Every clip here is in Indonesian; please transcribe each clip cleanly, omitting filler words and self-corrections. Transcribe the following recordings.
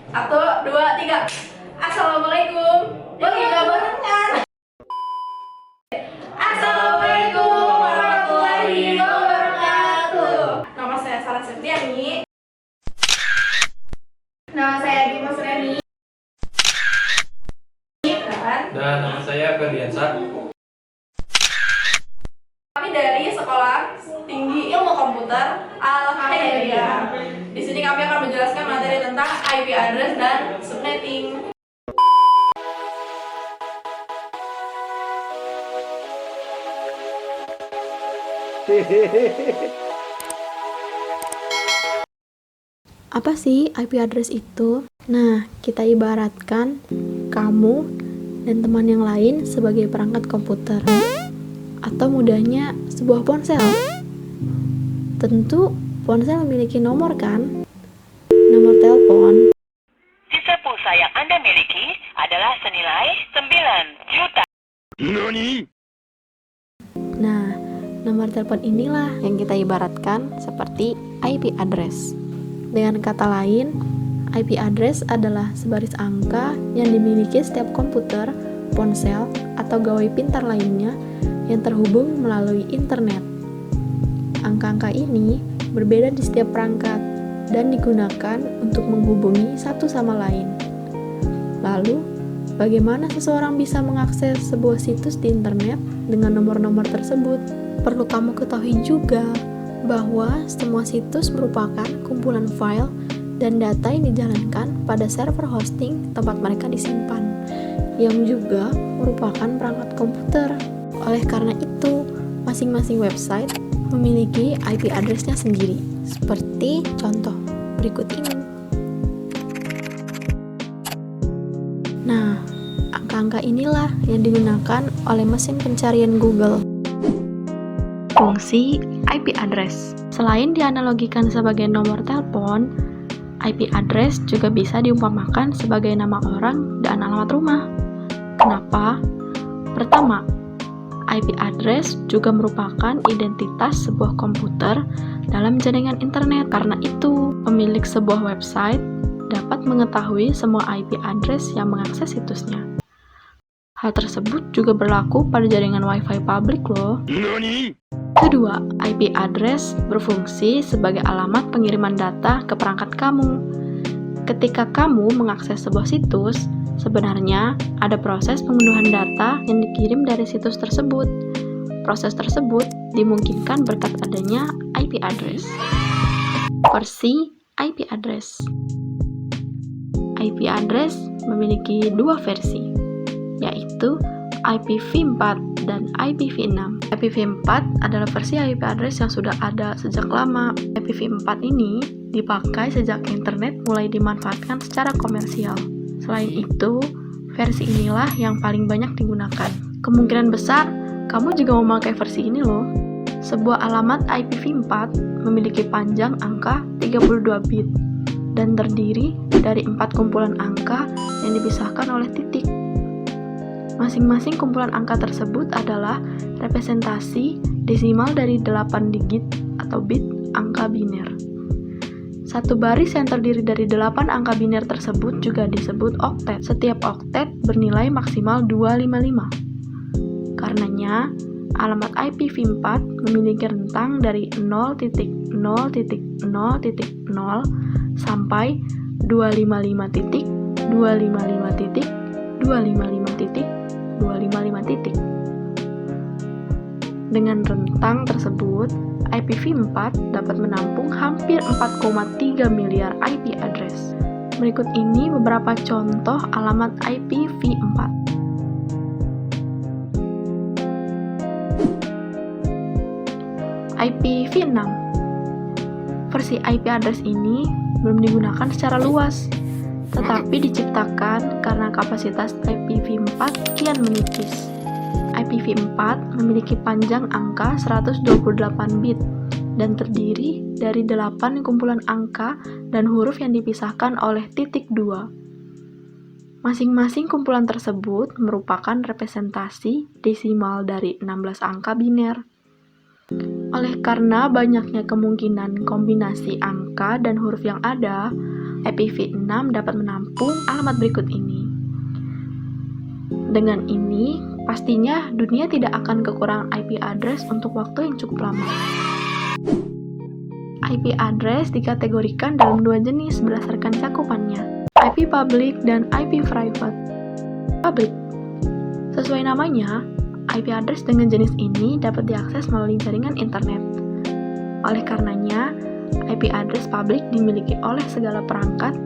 Satu, dua, tiga. Assalamualaikum. Boleh nggak barengan? Assalamualaikum warahmatullahi wabarakatuh. Nama saya Sarah Septiani. Nama saya Bima Suryani. Dan nama saya Ferdiansa. Kami dari Sekolah Tinggi Ilmu Komputer Al-Khairiyah. Di sini kami akan menjelaskan materi tentang IP address dan subnetting. Apa sih IP address itu? Nah, kita ibaratkan kamu dan teman yang lain sebagai perangkat komputer, atau mudahnya sebuah ponsel. Tentu ponsel memiliki nomor kan? Nomor telepon. Sisa pulsa yang Anda miliki adalah senilai 9 juta. Nah, nomor telepon inilah yang kita ibaratkan seperti IP address. Dengan kata lain, IP address adalah sebaris angka yang dimiliki setiap komputer, ponsel, atau gawai pintar lainnya yang terhubung melalui internet. Angka-angka ini berbeda di setiap perangkat dan digunakan untuk menghubungi satu sama lain. Lalu, bagaimana seseorang bisa mengakses sebuah situs di internet dengan nomor-nomor tersebut? Perlu kamu ketahui juga bahwa semua situs merupakan kumpulan file dan data yang dijalankan pada server hosting tempat mereka disimpan, yang juga merupakan perangkat komputer. Oleh karena itu, masing-masing website memiliki IP address-nya sendiri, seperti contoh berikut ini. Nah, angka-angka inilah yang digunakan oleh mesin pencarian Google. Fungsi IP address. Selain dianalogikan sebagai nomor telepon, IP address juga bisa diumpamakan sebagai nama orang dan alamat rumah. Kenapa? Pertama, IP address juga merupakan identitas sebuah komputer dalam jaringan internet. Karena itu, pemilik sebuah website dapat mengetahui semua IP address yang mengakses situsnya. Hal tersebut juga berlaku pada jaringan Wi-Fi publik loh. Kedua, IP address berfungsi sebagai alamat pengiriman data ke perangkat kamu. Ketika kamu mengakses sebuah situs, sebenarnya ada proses pengunduhan data yang dikirim dari situs tersebut. Proses tersebut dimungkinkan berkat adanya IP address. Versi IP address. IP address memiliki dua versi, yaitu IPv4 dan IPv6. IPv4 adalah versi IP address yang sudah ada sejak lama. IPv4 ini dipakai sejak internet mulai dimanfaatkan secara komersial. Selain itu, versi inilah yang paling banyak digunakan. Kemungkinan besar, kamu juga memakai versi ini loh. Sebuah alamat IPv4 memiliki panjang angka 32 bit dan terdiri dari 4 kumpulan angka yang dipisahkan oleh titik. Masing-masing kumpulan angka tersebut adalah representasi desimal dari 8 digit atau bit angka biner. Satu baris yang terdiri dari 8 angka biner tersebut juga disebut oktet. Setiap oktet bernilai maksimal 255. Karenanya, alamat IPv4 memiliki rentang dari 0.0.0.0 sampai 255.255.255. Dengan rentang tersebut, IPv4 dapat menampung hampir 4,3 miliar IP address. Berikut ini beberapa contoh alamat IPv4. IPv6. Versi IP address ini belum digunakan secara luas, tetapi diciptakan karena kapasitas IPv4 kian menipis. IPv4 memiliki panjang angka 128 bit dan terdiri dari 8 kumpulan angka dan huruf yang dipisahkan oleh titik 2. Masing-masing kumpulan tersebut merupakan representasi desimal dari 16 angka biner. Oleh karena banyaknya kemungkinan kombinasi angka dan huruf yang ada, IPv6 dapat menampung alamat berikut ini. Dengan ini, pastinya dunia tidak akan kekurangan IP address untuk waktu yang cukup lama. IP address dikategorikan dalam dua jenis berdasarkan cakupannya, IP public dan IP private. Public. Sesuai namanya, IP address dengan jenis ini dapat diakses melalui jaringan internet. Oleh karenanya, IP address public dimiliki oleh segala perangkat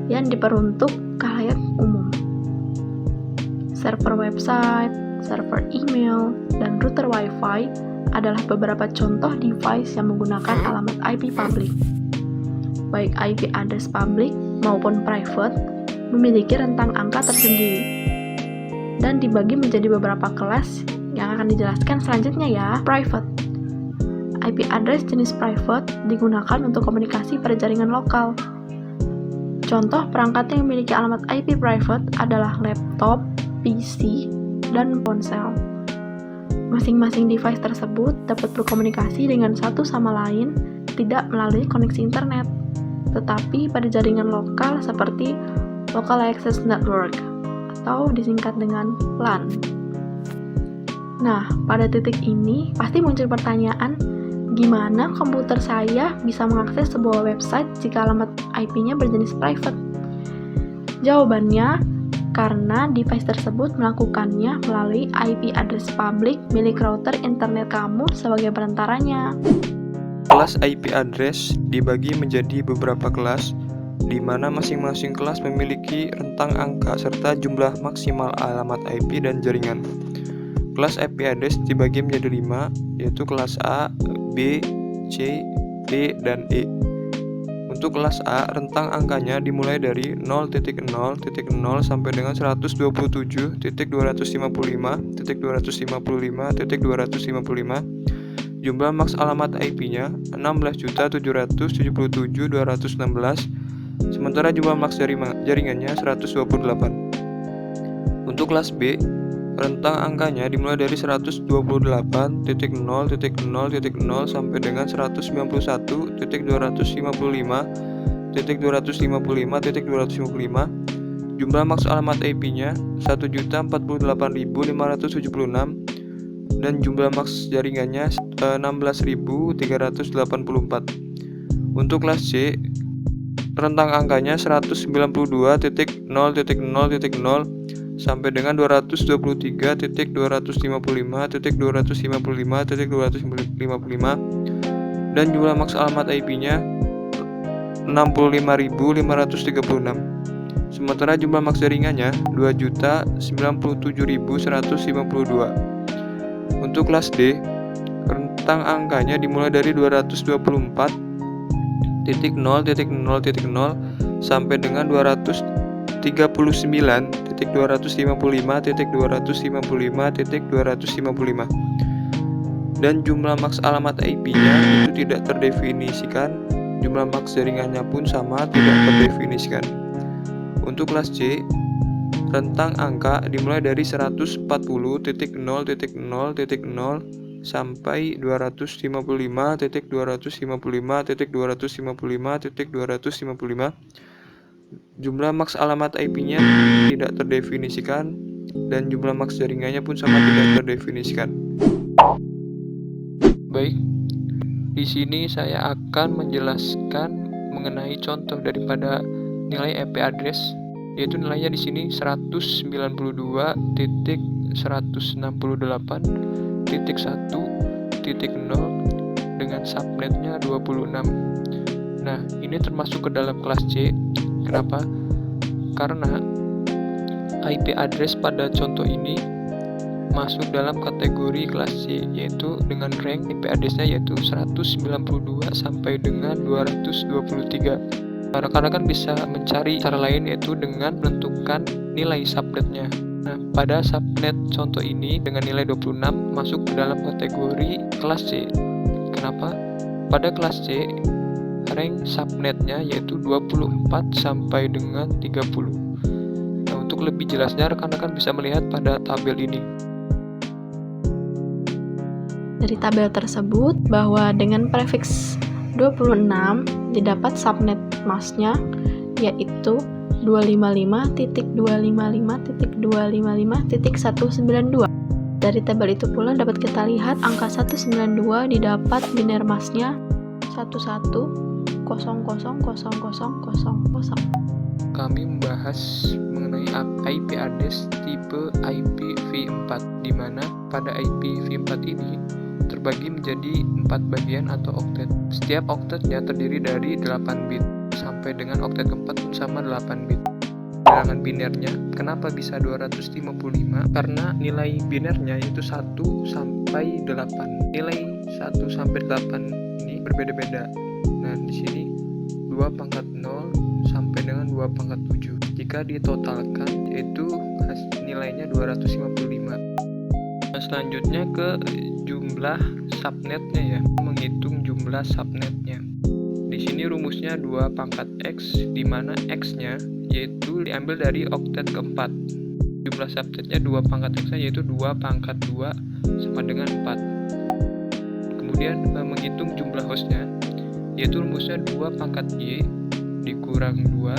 yang diperuntuk khalayak umum. Server website, server email, dan router Wi-Fi adalah beberapa contoh device yang menggunakan alamat IP public. Baik IP address public maupun private memiliki rentang angka tersendiri dan dibagi menjadi beberapa kelas yang akan dijelaskan selanjutnya ya. Private. IP address jenis private digunakan untuk komunikasi pada jaringan lokal. Contoh perangkat yang memiliki alamat IP private adalah laptop, PC, dan ponsel. Masing-masing device tersebut dapat berkomunikasi dengan satu sama lain tidak melalui koneksi internet, tetapi pada jaringan lokal seperti Local Access Network atau disingkat dengan LAN. Nah, pada titik ini pasti muncul pertanyaan, gimana komputer saya bisa mengakses sebuah website jika alamat IP-nya berjenis private? Jawabannya, karena device tersebut melakukannya melalui IP address public milik router internet kamu sebagai perantaranya. Kelas IP address dibagi menjadi beberapa kelas, di mana masing-masing kelas memiliki rentang angka serta jumlah maksimal alamat IP dan jaringan. Kelas IP address dibagi menjadi 5, yaitu kelas A, B, C, D, dan E. Untuk kelas A, rentang angkanya dimulai dari 0.0.0 sampai dengan 127.255.255.255. Jumlah maks alamat IP-nya 16.777.216, sementara jumlah maks jaringannya 128. Untuk kelas B, rentang angkanya dimulai dari 128.0.0.0 sampai dengan 199.255.255.255. Jumlah maks alamat IP-nya 1.048.576 dan jumlah maks jaringannya 16.384. Untuk kelas C, rentang angkanya 192.0.0.0 sampai dengan 223.0.255.255.255 dan jumlah maks alamat IP-nya 65.536. Sementara jumlah maks jaringannya 2.097.152. Untuk kelas D, rentang angkanya dimulai dari 224.0.0.0 sampai dengan 239.255.255.255 dan jumlah maks alamat IP-nya itu tidak terdefinisikan, jumlah maks jaringannya pun sama tidak terdefinisikan. Untuk kelas C, rentang angka dimulai dari 140.0.0.0 sampai 255.255.255.255. Jumlah maks alamat IP-nya tidak terdefinisikan dan jumlah maks jaringannya pun sama tidak terdefinisikan. Baik, di sini saya akan menjelaskan mengenai contoh daripada nilai IP address, yaitu nilainya di sini 192.168.1.0 dengan subnetnya 26. Nah, ini termasuk ke dalam kelas C. Kenapa? Karena IP address pada contoh ini masuk dalam kategori kelas C, yaitu dengan rank IP address-nya yaitu 192 sampai dengan 223. Rekan-rekan bisa mencari cara lain, yaitu dengan menentukan nilai subnetnya. Nah, pada subnet contoh ini dengan nilai 26 masuk ke dalam kategori kelas C. Kenapa? Pada kelas C, rank subnetnya yaitu 24 sampai dengan 30. Nah, untuk lebih jelasnya rekan-rekan bisa melihat pada tabel ini. Dari tabel tersebut bahwa dengan prefiks 26 didapat subnet masknya yaitu 255.255.255.192. Dari tabel itu pula dapat kita lihat angka 192 didapat biner masnya 11000000. Kami membahas mengenai IP address tipe IPv4, di mana pada IPv4 ini terbagi menjadi 4 bagian atau oktet. Setiap oktetnya terdiri dari 8 bit, sampai dengan oktet keempat pun sama 8 bit. Bilangan binernya, kenapa bisa 255? Karena nilai binernya itu 1 sampai 8. Nilai 1 sampai 8 ini berbeda-beda. Nah, di sini 2 pangkat 0 sampai dengan 2 pangkat 7. Jika ditotalkan, yaitu nilainya 255. Nah, selanjutnya ke jumlah subnetnya ya, menghitung jumlah subnetnya. Di sini rumusnya 2 pangkat X, di mana X-nya yaitu diambil dari oktet keempat. Jumlah subnetnya 2 pangkat X-nya yaitu 2 pangkat 2 sama dengan 4. Kemudian menghitung jumlah hostnya, yaitu rumusnya 2 pangkat Y dikurang 2.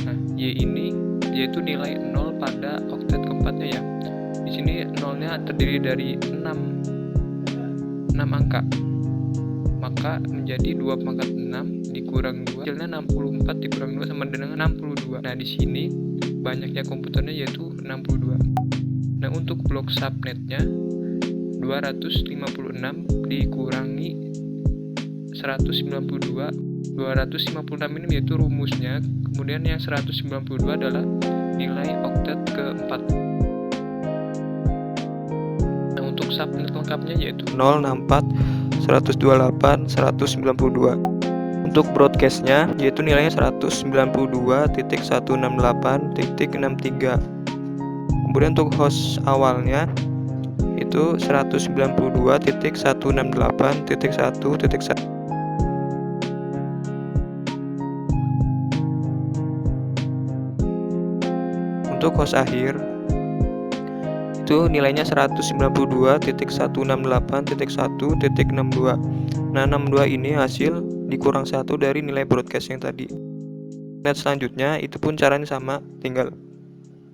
Nah, Y ini yaitu nilai 0 pada oktet keempatnya ya. Di sini nolnya terdiri dari 6 angka. Maka menjadi 2 pangkat 6 dikurang 2, hasilnya 64 dikurang 2 sama dengan 62. Nah, di sini banyaknya komputernya yaitu 62. Nah, untuk blok subnetnya 256 dikurangi 192. 256 ini yaitu rumusnya, kemudian yang 192 adalah nilai oktet keempat. Nah, untuk subnet lengkapnya yaitu 064 128 192. Untuk broadcastnya yaitu nilainya 192.168.63. Kemudian untuk host awalnya itu 192.168.1.1. Untuk host akhir itu nilainya 192.168.1.62. Nah, 62 ini hasil dikurang 1 dari nilai broadcast yang tadi. Net selanjutnya itu pun caranya sama, tinggal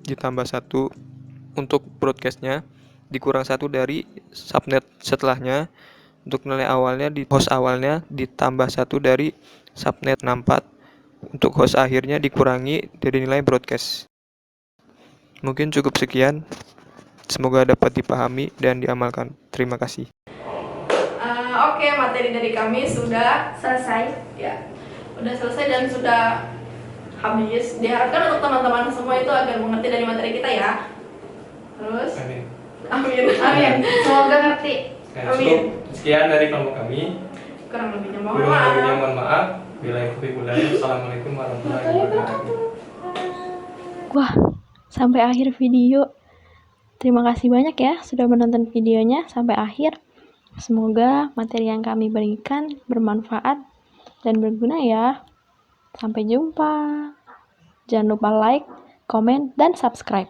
ditambah 1 untuk broadcastnya, dikurang 1 dari subnet setelahnya. Untuk nilai awalnya di host awalnya ditambah 1 dari subnet 64. Untuk host akhirnya dikurangi dari nilai broadcast. Mungkin cukup sekian. Semoga dapat dipahami dan diamalkan. Terima kasih. Oke, materi dari kami sudah selesai. Ya, sudah selesai dan sudah habis. Diharapkan untuk teman-teman semua itu agar mengerti dari materi kita ya. Terus, amin. Semoga ngerti. Amin. Sekian dari kelompok kami. Kurang lebihnya mohon maaf. Bila Assalamualaikum warahmatullahi wabarakatuh. Wah, sampai akhir video. Terima kasih banyak ya sudah menonton videonya sampai akhir. Semoga materi yang kami berikan bermanfaat dan berguna ya. Sampai jumpa. Jangan lupa like, komen, dan subscribe.